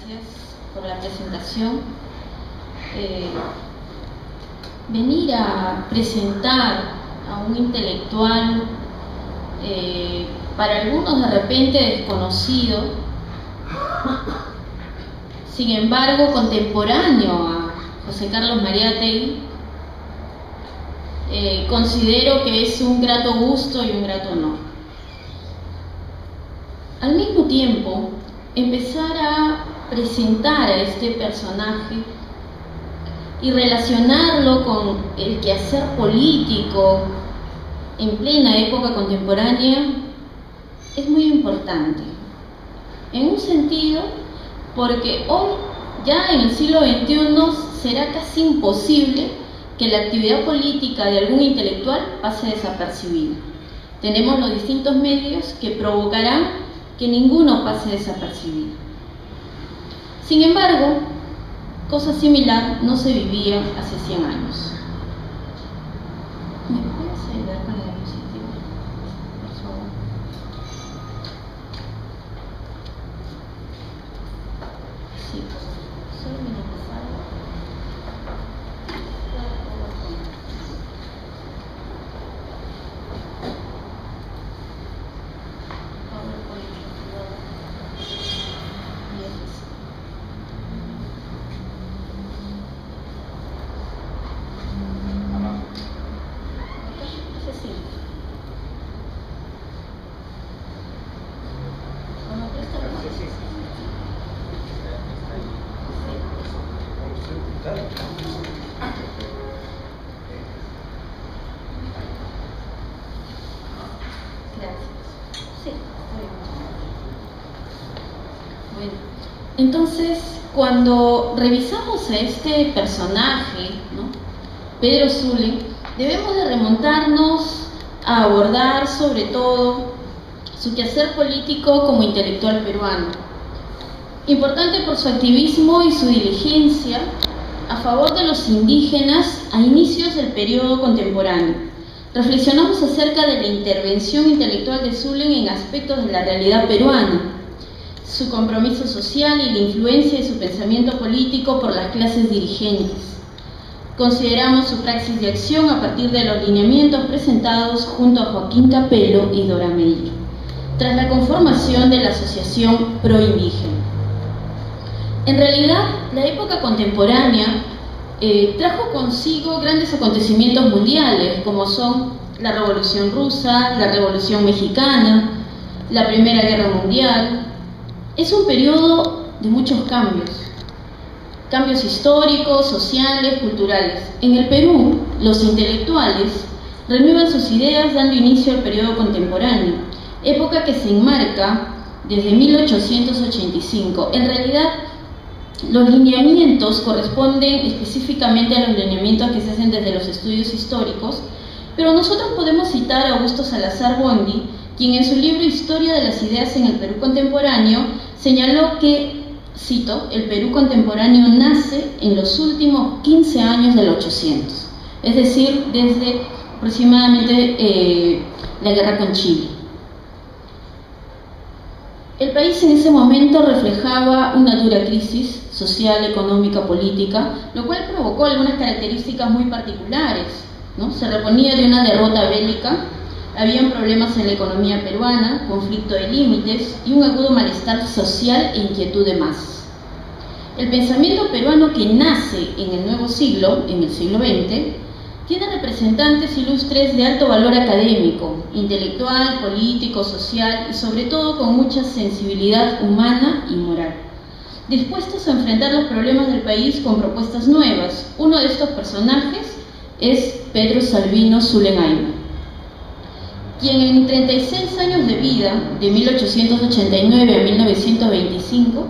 gracias por la presentación. Venir a presentar a un intelectual, para algunos de repente desconocido, sin embargo contemporáneo a José Carlos Mariátegui, considero que es un grato gusto y un grato honor. Al mismo tiempo, empezar a presentar a este personaje y relacionarlo con el quehacer político en plena época contemporánea es muy importante. En un sentido, porque hoy, ya en el siglo XXI, será casi imposible que la actividad política de algún intelectual pase desapercibida. Tenemos los distintos medios que provocarán que ninguno pase desapercibido. Sin embargo, cosa similar no se vivía hace 100 años. ¿Me puedes ayudar con la diapositiva, por favor? Sí, solo me lo pasaba. Entonces, cuando revisamos a este personaje, ¿no?, Pedro Zulem, debemos de remontarnos a abordar sobre todo su quehacer político como intelectual peruano, importante por su activismo y su diligencia a favor de los indígenas a inicios del periodo contemporáneo. Reflexionamos acerca de la intervención intelectual de Zulem en aspectos de la realidad peruana, su compromiso social y la influencia de su pensamiento político por las clases dirigentes. Consideramos su praxis de acción a partir de los lineamientos presentados junto a Joaquín Capello y Dora Meir, tras la conformación de la Asociación Proindígena. En realidad, la época contemporánea trajo consigo grandes acontecimientos mundiales, como son la Revolución Rusa, la Revolución Mexicana, la Primera Guerra Mundial. Es un periodo de muchos cambios históricos, sociales, culturales. En el Perú, los intelectuales renuevan sus ideas dando inicio al periodo contemporáneo, época que se enmarca desde 1885. En realidad, los lineamientos corresponden específicamente a los lineamientos que se hacen desde los estudios históricos, pero nosotros podemos citar a Augusto Salazar Bondy, quien en su libro Historia de las Ideas en el Perú Contemporáneo señaló que, cito, el Perú contemporáneo nace en los últimos 15 años del 800, es decir, desde aproximadamente la guerra con Chile. El país en ese momento reflejaba una dura crisis social, económica, política, lo cual provocó algunas características muy particulares, ¿no? Se reponía de una derrota bélica, habían problemas en la economía peruana, conflicto de límites y un agudo malestar social e inquietud de masas. El pensamiento peruano que nace en el nuevo siglo, en el siglo XX, tiene representantes ilustres de alto valor académico, intelectual, político, social y sobre todo con mucha sensibilidad humana y moral, dispuestos a enfrentar los problemas del país con propuestas nuevas. Uno de estos personajes es Pedro Salvino Zulem Ayma, quien en 36 años de vida, de 1889 a 1925,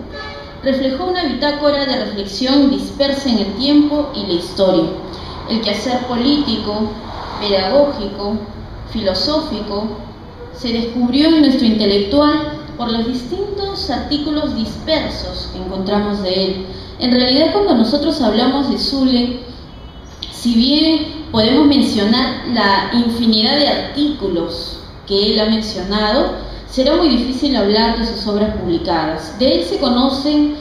reflejó una bitácora de reflexión dispersa en el tiempo y la historia, el quehacer político, pedagógico, filosófico, se descubrió en nuestro intelectual por los distintos artículos dispersos que encontramos de él. En realidad, cuando nosotros hablamos de Zulem, si bien podemos mencionar la infinidad de artículos que él ha mencionado, será muy difícil hablar de sus obras publicadas. De él se conocen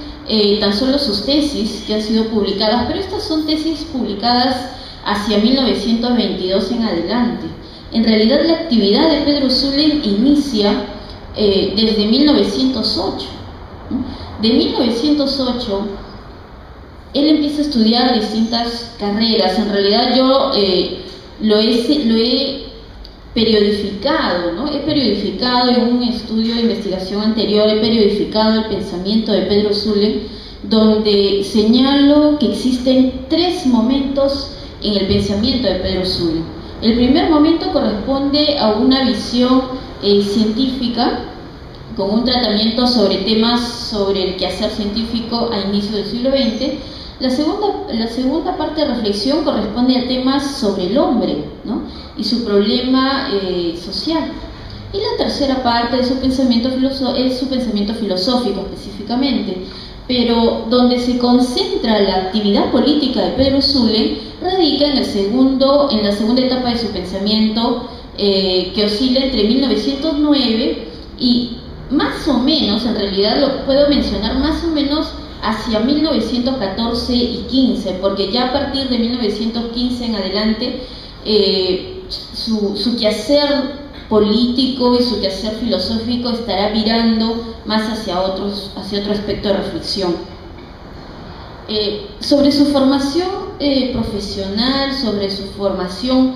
tan solo sus tesis que han sido publicadas, pero estas son tesis publicadas hacia 1922 en adelante. En realidad la actividad de Pedro Zulem inicia desde 1908. De 1908 él empieza a estudiar distintas carreras. En realidad yo lo he periodificado, ¿no? He periodificado en un estudio de investigación anterior, he periodificado el pensamiento de Pedro Zulem, donde señalo que existen 3 momentos en el pensamiento de Pedro Zulem. El primer momento corresponde a una visión científica, con un tratamiento sobre temas sobre el quehacer científico a inicios del siglo XX. La segunda parte de reflexión corresponde a temas sobre el hombre, ¿no? Y su problema social. Y la tercera parte de su pensamiento es su pensamiento filosófico específicamente, pero donde se concentra la actividad política de Pedro Zulem radica en la segunda etapa de su pensamiento, que oscila entre 1909 y más o menos, en realidad lo puedo mencionar más o menos hacia 1914 y 15, porque ya a partir de 1915 en adelante su quehacer político y su quehacer filosófico estará virando más hacia otro aspecto de reflexión. Sobre su formación profesional, sobre su formación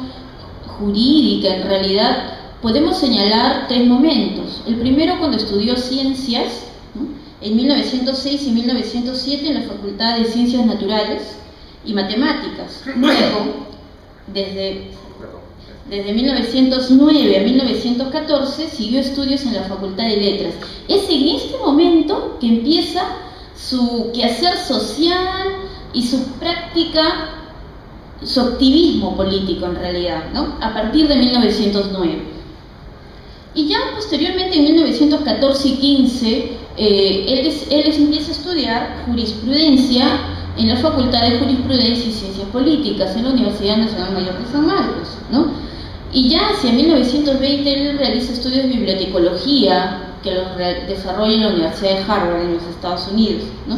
jurídica, en realidad podemos señalar 3 momentos. El primero, cuando estudió ciencias, ¿no?, en 1906 y 1907 en la Facultad de Ciencias Naturales y Matemáticas. Luego, desde 1909 a 1914 siguió estudios en la Facultad de Letras. Es en este momento que empieza su quehacer social y su práctica, su activismo político en realidad, ¿no?, a partir de 1909. Y ya posteriormente, en 1914 y 15, él empieza a estudiar jurisprudencia en la Facultad de Jurisprudencia y Ciencias Políticas en la Universidad Nacional Mayor de San Marcos, ¿no? Y ya hacia 1920 él realiza estudios de bibliotecología, que los desarrolla en la Universidad de Harvard en los Estados Unidos, ¿no?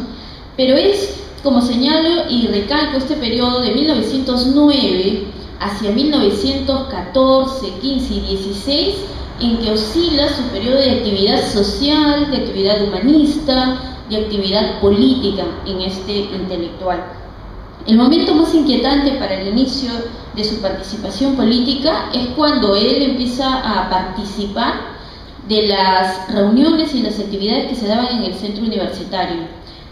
Pero es, como señalo y recalco, este periodo de 1909 hacia 1914, 15 y 16, en que oscila su periodo de actividad social, de actividad humanista, de actividad política en este intelectual. El momento más inquietante para el inicio de su participación política es cuando él empieza a participar de las reuniones y las actividades que se daban en el centro universitario.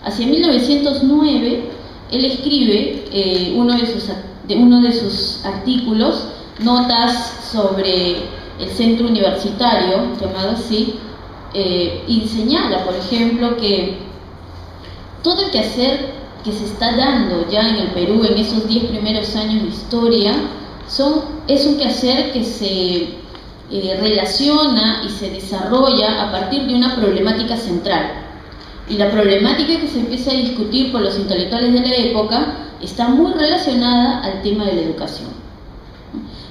Hacia 1909 él escribe uno de sus artículos, Notas sobre el centro universitario, llamado así, y señala, por ejemplo, que todo el quehacer que se está dando ya en el Perú en esos 10 primeros años de historia es un quehacer que se relaciona y se desarrolla a partir de una problemática central. Y la problemática que se empieza a discutir por los intelectuales de la época está muy relacionada al tema de la educación.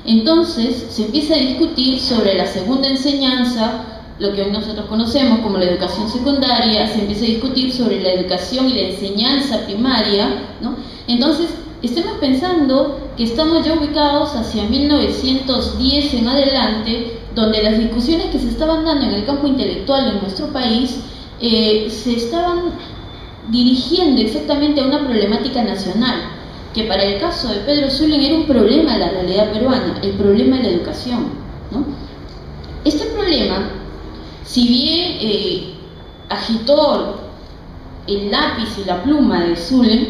Entonces se empieza a discutir sobre la segunda enseñanza, lo que hoy nosotros conocemos como la educación secundaria. Se empieza a discutir sobre la educación y la enseñanza primaria, ¿no? Entonces estemos pensando que estamos ya ubicados hacia 1910 en adelante, donde las discusiones que se estaban dando en el campo intelectual en nuestro país se estaban dirigiendo exactamente a una problemática nacional, que para el caso de Pedro Zulem era un problema de la realidad peruana, el problema de la educación, ¿no? Este problema, si bien agitó el lápiz y la pluma de Zulem,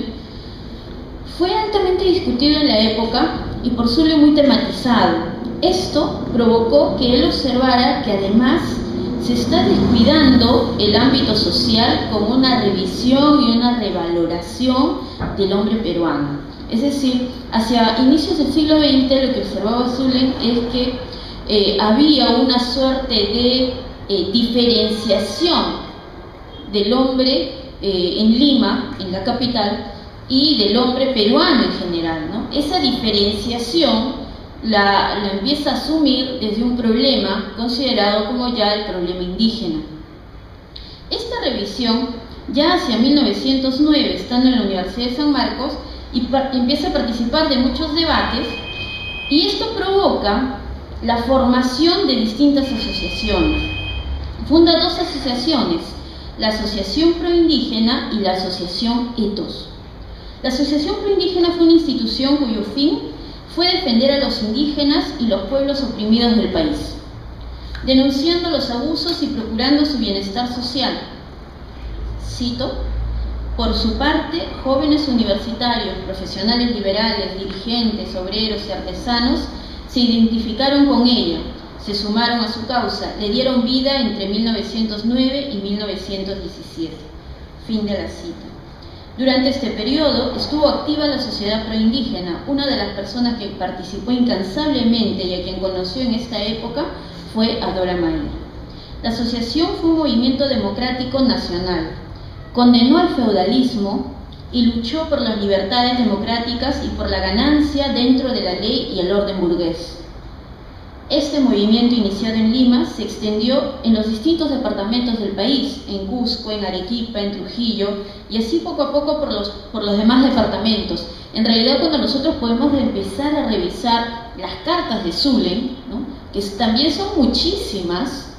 fue altamente discutido en la época y por Zulem muy tematizado. Esto provocó que él observara que además se está descuidando el ámbito social con una revisión y una revaloración del hombre peruano. Es decir, hacia inicios del siglo XX lo que observaba Zulem es que había una suerte de diferenciación del hombre en Lima, en la capital, y del hombre peruano en general, ¿no? Esa diferenciación la empieza a asumir desde un problema considerado como ya el problema indígena. Esta revisión ya hacia 1909, estando en la Universidad de San Marcos, y empieza a participar de muchos debates, y esto provoca la formación de distintas asociaciones. Funda dos asociaciones, la Asociación Proindígena y la Asociación Ethos. La Asociación Proindígena fue una institución cuyo fin fue defender a los indígenas y los pueblos oprimidos del país, denunciando los abusos y procurando su bienestar social. Cito: por su parte, jóvenes universitarios, profesionales liberales, dirigentes, obreros y artesanos se identificaron con ella, se sumaron a su causa, le dieron vida entre 1909 y 1917. Fin de la cita. Durante este periodo estuvo activa la Sociedad Proindígena. Una de las personas que participó incansablemente y a quien conoció en esta época fue a Dora Mayer. La asociación fue un movimiento democrático nacional. Condenó al feudalismo y luchó por las libertades democráticas y por la ganancia dentro de la ley y el orden burgués. Este movimiento, iniciado en Lima, se extendió en los distintos departamentos del país, en Cusco, en Arequipa, en Trujillo, y así poco a poco por los demás departamentos. En realidad, cuando nosotros podemos empezar a revisar las cartas de Zulen, ¿no?, que también son muchísimas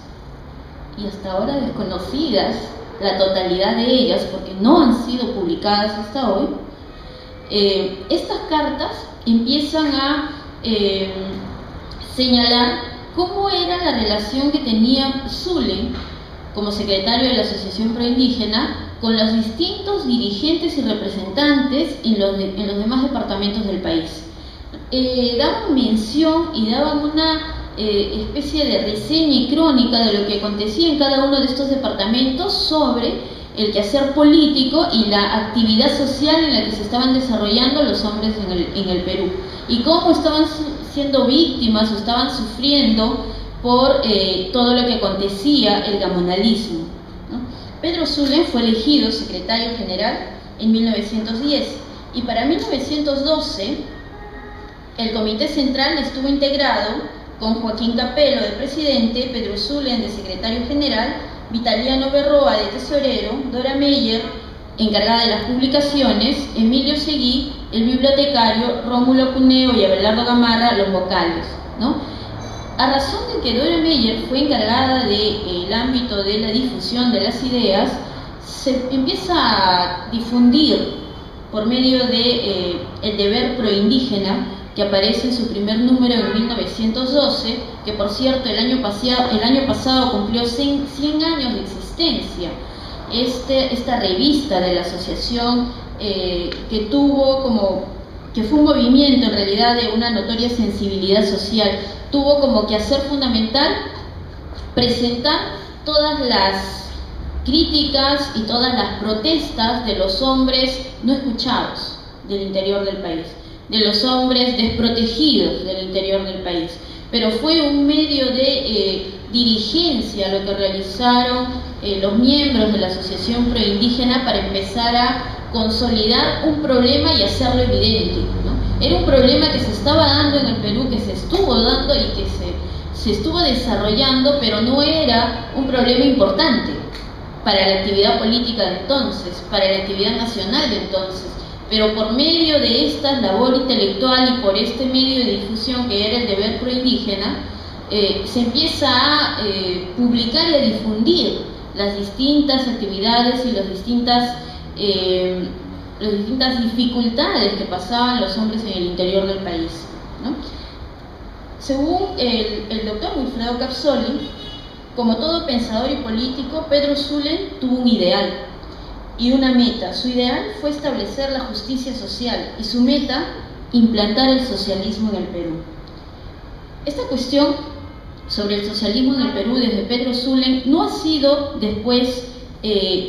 y hasta ahora desconocidas, la totalidad de ellas, porque no han sido publicadas hasta hoy, estas cartas empiezan a señalar cómo era la relación que tenía Zulen como secretario de la Asociación Proindígena con los distintos dirigentes y representantes en los demás departamentos del país. Daban mención y daban una especie de reseña y crónica de lo que acontecía en cada uno de estos departamentos sobre el quehacer político y la actividad social en la que se estaban desarrollando los hombres en el Perú, y cómo estaban siendo víctimas o estaban sufriendo por todo lo que acontecía, el gamonalismo, ¿no? Pedro Zulen fue elegido secretario general en 1910, y para 1912 el Comité Central estuvo integrado con Joaquín Capello de presidente, Pedro Zulen de secretario general, Vitaliano Berroa de tesorero, Dora Mayer, encargada de las publicaciones, Emilio Seguí, el bibliotecario, Rómulo Cuneo y Abelardo Gamarra, los vocales, ¿no? A razón de que Dora Mayer fue encargada del ámbito de la difusión de las ideas, se empieza a difundir por medio de el deber proindígena, que aparece en su primer número en 1912, que por cierto el año pasado cumplió 100 años de existencia. Esta revista de la asociación que fue un movimiento en realidad de una notoria sensibilidad social, tuvo como quehacer fundamental presentar todas las críticas y todas las protestas de los hombres no escuchados del interior del país, de los hombres desprotegidos del interior del país. Pero fue un medio de dirigencia lo que realizaron los miembros de la Asociación Proindígena para empezar a consolidar un problema y hacerlo evidente, ¿no? Era un problema que se estaba dando en el Perú, que se estuvo dando y que se estuvo desarrollando, pero no era un problema importante para la actividad política de entonces, para la actividad nacional de entonces. Pero por medio de esta labor intelectual y por este medio de difusión que era el deber proindígena, se empieza a publicar y a difundir las distintas actividades y las distintas dificultades que pasaban los hombres en el interior del país, ¿no? Según el doctor Wilfredo Capsoli, como todo pensador y político, Pedro Zulen tuvo un ideal y una meta. Su ideal fue establecer la justicia social y su meta, implantar el socialismo en el Perú. Esta cuestión sobre el socialismo en el Perú desde Pedro Zulen no ha sido después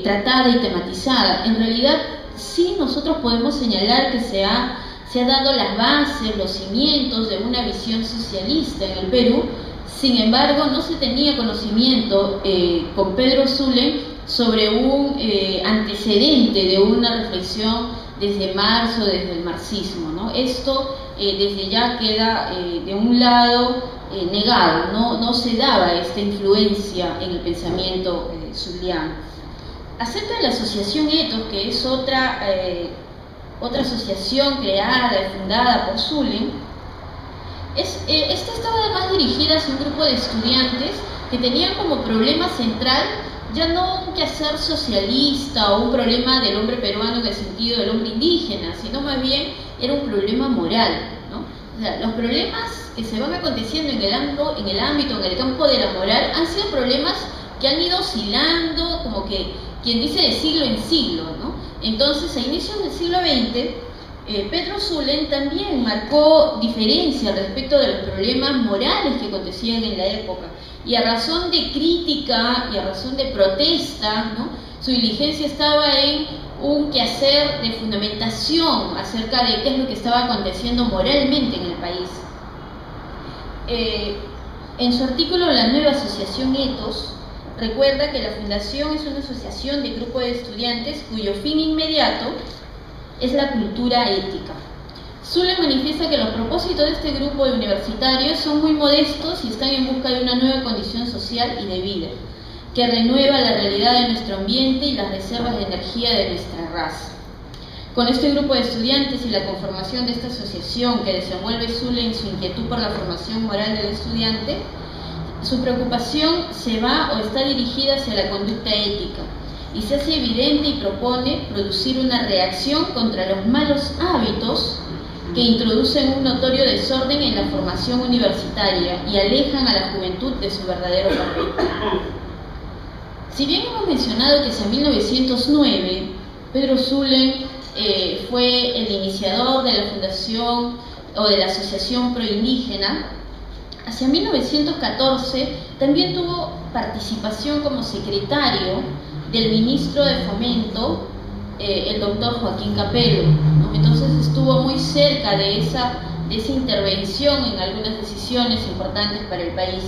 tratada y tematizada. En realidad sí nosotros podemos señalar que se ha dado las bases, los cimientos de una visión socialista en el Perú. Sin embargo, no se tenía conocimiento con Pedro Zulen sobre un antecedente de una reflexión desde marzo, desde el marxismo, ¿no? Esto desde ya queda de un lado negado, no se daba esta influencia en el pensamiento zuliano. Acerca de la asociación Ethos, que es otra asociación creada y fundada por Zulen, esta estaba además dirigida hacia un grupo de estudiantes que tenían como problema central ya no un quehacer socialista o un problema del hombre peruano en el sentido del hombre indígena, sino más bien era un problema moral, ¿no? O sea, los problemas que se van aconteciendo en el ámbito, en el campo de la moral, han sido problemas que han ido oscilando, como que quien dice de siglo en siglo, ¿no? Entonces, a inicios del siglo XX, Pedro Zulen también marcó diferencia respecto de los problemas morales que acontecían en la época, y a razón de crítica y a razón de protesta, ¿no?, su diligencia estaba en un quehacer de fundamentación acerca de qué es lo que estaba aconteciendo moralmente en el país. En su artículo La nueva asociación Ethos, recuerda que la fundación es una asociación de grupo de estudiantes cuyo fin inmediato es la cultura ética. Zulen manifiesta que los propósitos de este grupo de universitarios son muy modestos y están en busca de una nueva condición social y de vida, que renueva la realidad de nuestro ambiente y las reservas de energía de nuestra raza. Con este grupo de estudiantes y la conformación de esta asociación que desenvuelve Zulen su inquietud por la formación moral del estudiante, su preocupación se va o está dirigida hacia la conducta ética y se hace evidente y propone producir una reacción contra los malos hábitos que introducen un notorio desorden en la formación universitaria y alejan a la juventud de su verdadero papel. Si bien hemos mencionado que hacia 1909 Pedro Zulen fue el iniciador de la fundación o de la asociación proindígena, hacia 1914 también tuvo participación como secretario del ministro de Fomento, el doctor Joaquín Capello, ¿no? Entonces estuvo muy cerca de esa intervención en algunas decisiones importantes para el país.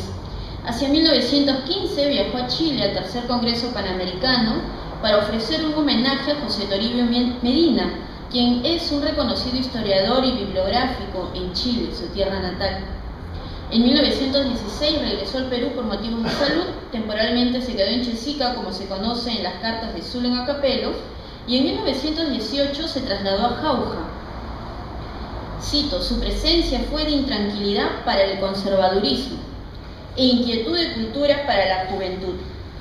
Hacia 1915 viajó a Chile al tercer Congreso Panamericano para ofrecer un homenaje a José Toribio Medina, quien es un reconocido historiador y bibliográfico en Chile, su tierra natal. En 1916 regresó al Perú por motivos de salud, temporalmente se quedó en Chesica, como se conoce en las cartas de Zulen a Capello, y en 1918 se trasladó a Jauja. Cito, su presencia fue de intranquilidad para el conservadurismo e inquietud de cultura para la juventud.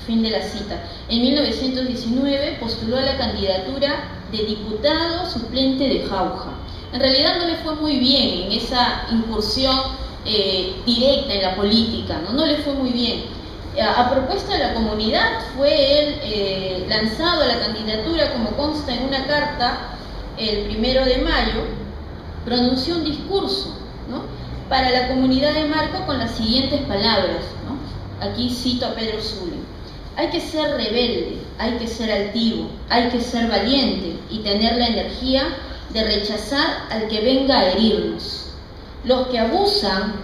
Fin de la cita. En 1919 postuló a la candidatura de diputado suplente de Jauja. En realidad no le fue muy bien en esa incursión directa en la política, no le fue muy bien. A propuesta de la comunidad fue él lanzado a la candidatura, como consta en una carta, el 1 de mayo, pronunció un discurso, ¿no?, para la comunidad de Marco con las siguientes palabras, ¿no? Aquí cito a Pedro Zulen: hay que ser rebelde, hay que ser altivo, hay que ser valiente y tener la energía de rechazar al que venga a herirnos. Los que abusan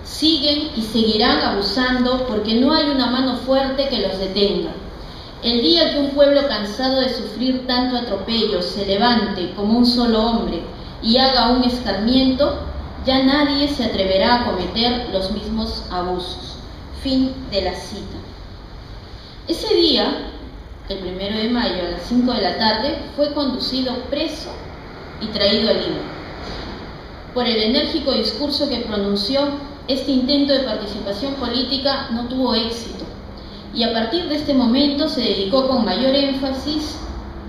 siguen y seguirán abusando porque no hay una mano fuerte que los detenga. El día que un pueblo cansado de sufrir tanto atropello se levante como un solo hombre y haga un escarmiento, ya nadie se atreverá a cometer los mismos abusos. Fin de la cita. Ese día, el 1 de mayo a las 5 de la tarde, fue conducido preso y traído a Lima. Por el enérgico discurso que pronunció, este intento de participación política no tuvo éxito, y a partir de este momento se dedicó con mayor énfasis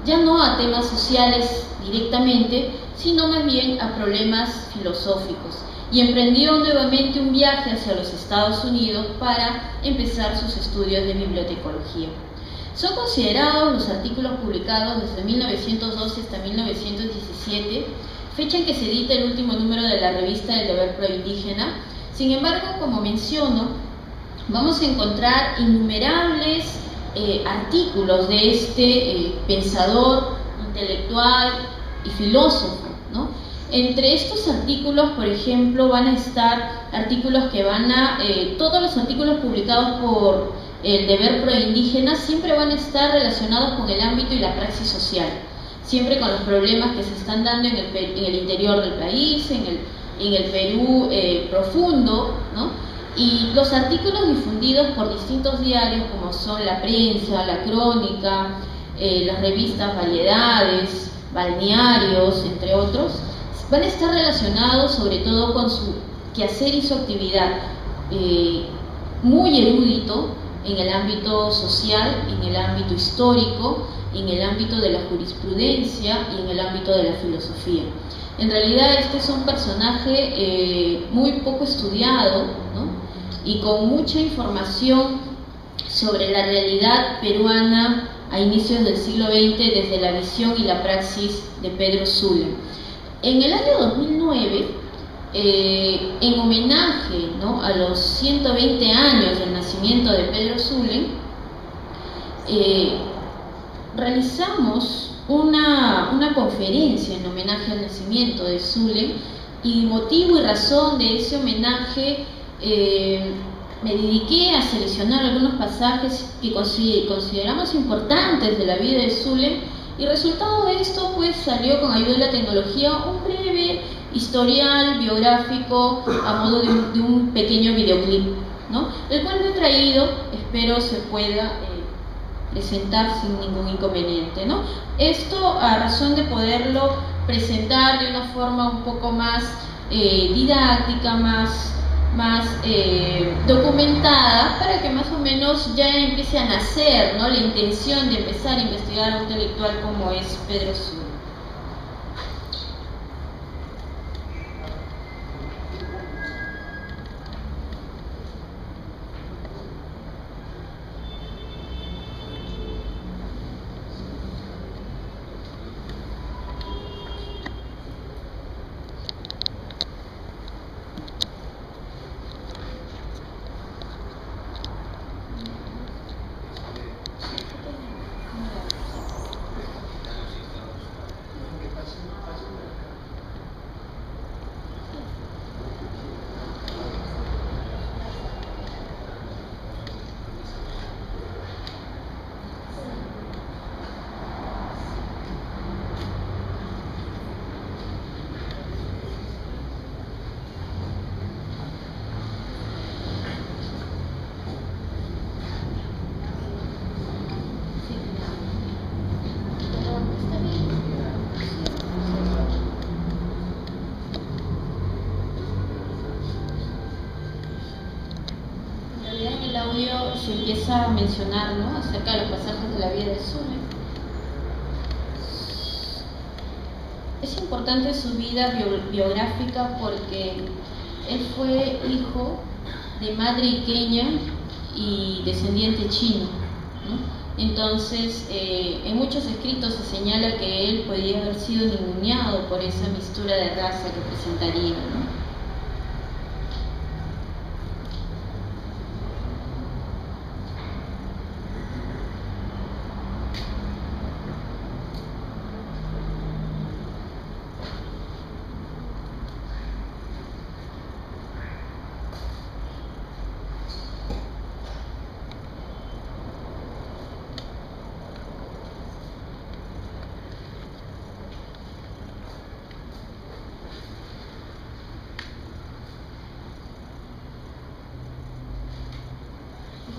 ya no a temas sociales directamente, sino más bien a problemas filosóficos, y emprendió nuevamente un viaje hacia los Estados Unidos para empezar sus estudios de bibliotecología. Son considerados los artículos publicados desde 1912 hasta 1917, fecha en que se edita el último número de la revista del Deber Proindígena. Sin embargo, como menciono, vamos a encontrar innumerables artículos de este pensador, intelectual y filósofo, ¿no? Entre estos artículos, por ejemplo, van a estar artículos que todos los artículos publicados por el Deber Proindígena siempre van a estar relacionados con el ámbito y la praxis social, siempre con los problemas que se están dando en el interior del país, en el Perú profundo, ¿no? Y los artículos difundidos por distintos diarios, como son La Prensa, La Crónica, las revistas Variedades, Balnearios, entre otros, van a estar relacionados sobre todo con su quehacer y su actividad, muy erudito en el ámbito social, en el ámbito histórico, en el ámbito de la jurisprudencia y en el ámbito de la filosofía. En realidad este es un personaje muy poco estudiado, ¿no? Y con mucha información sobre la realidad peruana a inicios del siglo XX desde la visión y la praxis de Pedro Zulem. En el año 2009, en homenaje, ¿no?, a los 120 años del nacimiento de Pedro Zulem, realizamos una conferencia en homenaje al nacimiento de Zulem, y motivo y razón de ese homenaje me dediqué a seleccionar algunos pasajes que consideramos importantes de la vida de Zulem, y resultado de esto pues salió, con ayuda de la tecnología, un breve historial biográfico a modo de un pequeño videoclip, ¿no?, el cual me he traído, espero se pueda presentar sin ningún inconveniente, ¿no? Esto a razón de poderlo presentar de una forma un poco más didáctica, más documentada, para que más o menos ya empiece a nacer, ¿no?, la intención de empezar a investigar a un intelectual como es Pedro Zulem. Se empieza a mencionar, ¿no?, acerca de los pasajes de la vida de Zulem. Es importante su vida biográfica porque él fue hijo de madre iqueña y descendiente chino, ¿no? Entonces, en muchos escritos se señala que él podría haber sido ninguneado por esa mistura de raza que presentaría, ¿no?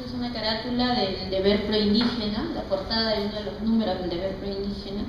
Es una carátula del Deber Proindígena, la portada de uno de los números del Deber Proindígena.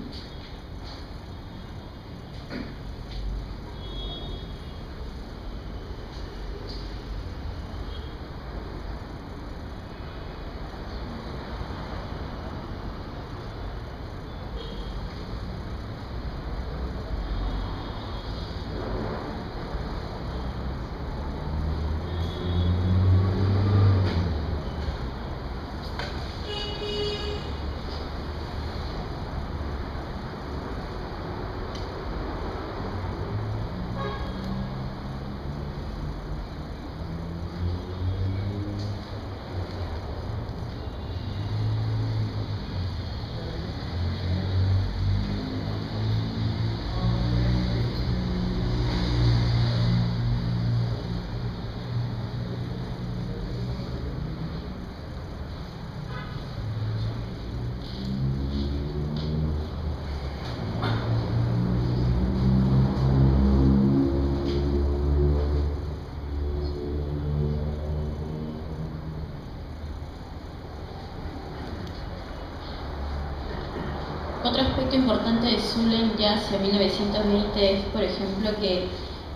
Otro aspecto importante de Zulem ya hacia 1920 es, por ejemplo, que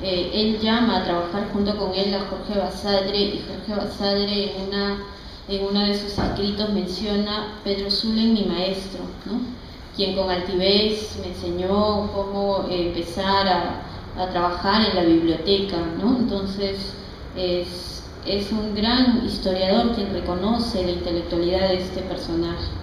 él llama a trabajar junto con él a Jorge Basadre, y Jorge Basadre en uno de sus escritos menciona: Pedro Zulem, mi maestro, ¿no?, quien con altivez me enseñó cómo empezar a trabajar en la biblioteca, ¿no? Entonces es un gran historiador quien reconoce la intelectualidad de este personaje.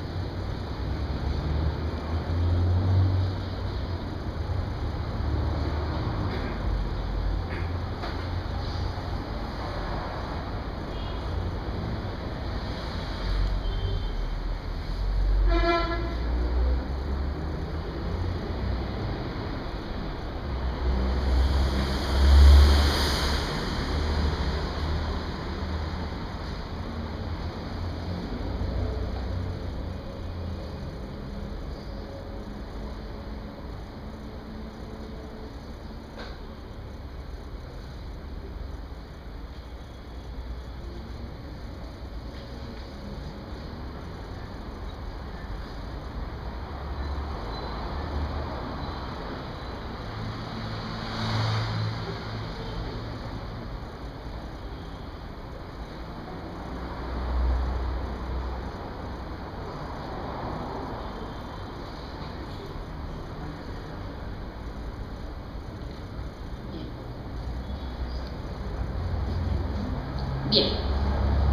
Bien,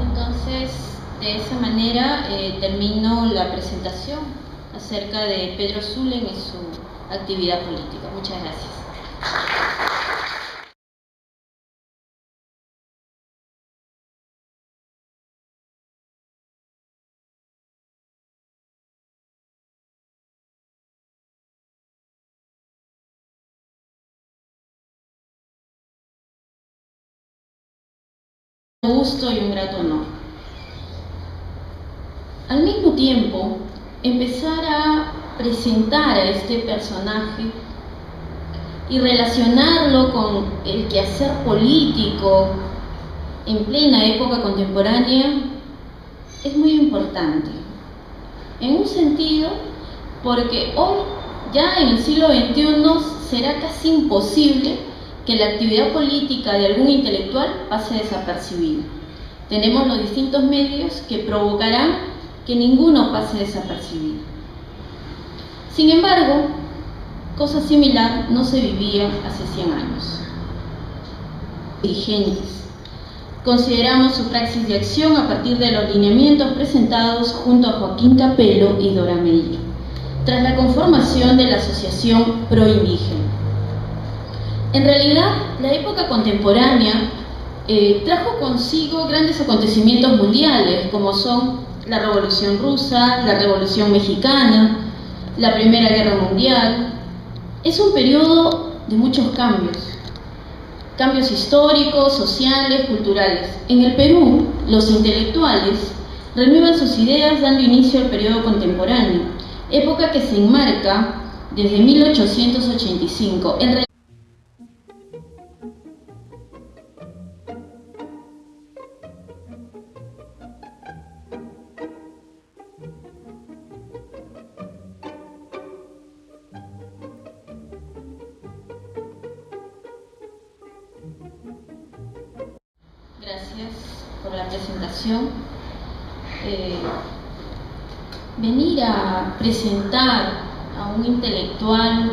entonces de esa manera termino la presentación acerca de Pedro Zulem y su actividad política. Muchas gracias. Un gusto y un grato honor. Al mismo tiempo, empezar a presentar a este personaje y relacionarlo con el quehacer político en plena época contemporánea es muy importante. En un sentido, porque hoy, ya en el siglo XXI, será casi imposible que la actividad política de algún intelectual pase desapercibida. Tenemos los distintos medios que provocarán que ninguno pase desapercibido. Sin embargo, cosa similar no se vivía hace 100 años. Dirigentes. Consideramos su praxis de acción a partir de los lineamientos presentados junto a Joaquín Capello y Dora Meyer, tras la conformación de la Asociación Pro Indígena. En realidad, la época contemporánea trajo consigo grandes acontecimientos mundiales, como son la Revolución Rusa, la Revolución Mexicana, la Primera Guerra Mundial. Es un periodo de muchos cambios históricos, sociales, culturales. En el Perú, los intelectuales renuevan sus ideas dando inicio al periodo contemporáneo, época que se enmarca desde 1885. Gracias por la presentación. Venir a presentar a un intelectual,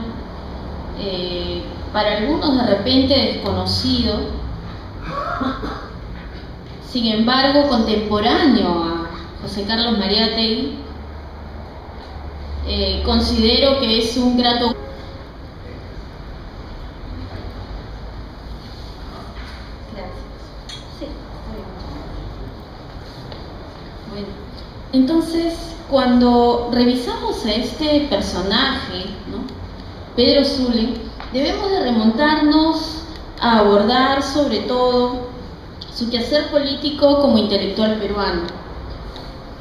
para algunos de repente desconocido, sin embargo contemporáneo a José Carlos Mariátegui, considero que es un grato. Bueno, entonces, cuando revisamos a este personaje, ¿no?, Pedro Zulem, debemos de remontarnos a abordar sobre todo su quehacer político como intelectual peruano,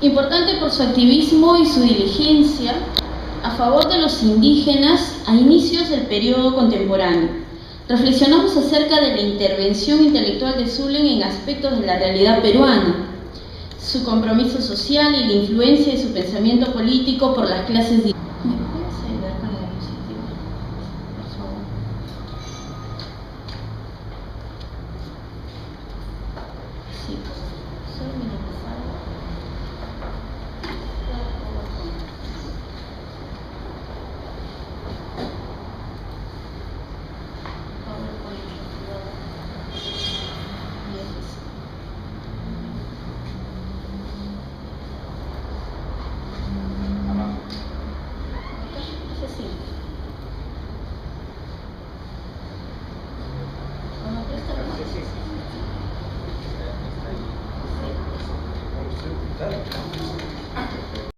importante por su activismo y su diligencia a favor de los indígenas a inicios del periodo contemporáneo. Reflexionamos acerca de la intervención intelectual de Zulem en aspectos de la realidad peruana, su compromiso social y la influencia de su pensamiento político por las clases